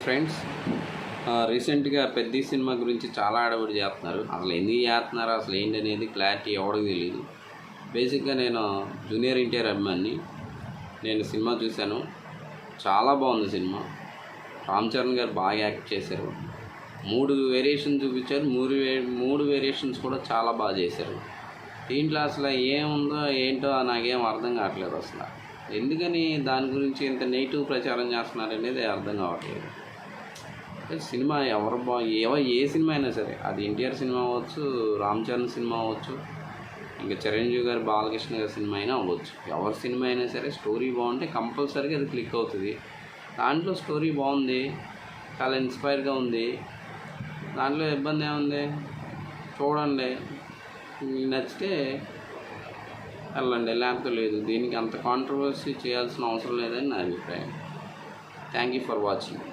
Friends, రీసెంట్గా పెద్ద cinema గురించి చాలా హడావుడి చేస్తున్నారు. అసలు ఎందుకు చేస్తున్నారు, అసలు ఏంటి అనేది క్లారిటీ ఎవరికి తెలియదు. బేసిక్గా నేను జూనియర్ ఎన్టీఆర్ అభిమాని. నేను సినిమా చూశాను, చాలా బాగుంది సినిమా. రామ్ చరణ్ గారు బాగా యాక్ట్ చేశారు. 3 వేరియేషన్ చూపించారు. మూడు వేరియేషన్స్ కూడా చాలా బాగా చేశారు. దీంట్లో అసలు ఏముందో ఏంటో నాకేం అర్థం కావట్లేదు. అసలు ఎందుకని దాని గురించి ఇంత నెగిటివ్ ప్రచారం చేస్తున్నారు అనేది అర్థం కావట్లేదు. సినిమా ఏ సినిమా అయినా సరే, అది ఎన్టీఆర్ సినిమా అవ్వచ్చు, రామ్ చరణ్ సినిమా అవ్వచ్చు, ఇంకా చిరంజీవి గారు, బాలకృష్ణ గారి సినిమా అయినా అవ్వచ్చు. ఎవరి సినిమా అయినా సరే స్టోరీ బాగుంటే కంపల్సరీగా అది క్లిక్ అవుతుంది. దాంట్లో స్టోరీ బాగుంది, చాలా ఇన్స్పైర్గా ఉంది. దాంట్లో ఇబ్బంది ఏముంది, చూడండి, నచ్చితే వెళ్ళండి, లేకపోతే లేదు. దీనికి అంత కాంట్రవర్సీ చేయాల్సిన అవసరం లేదని నా అభిప్రాయం. Thank you for watching.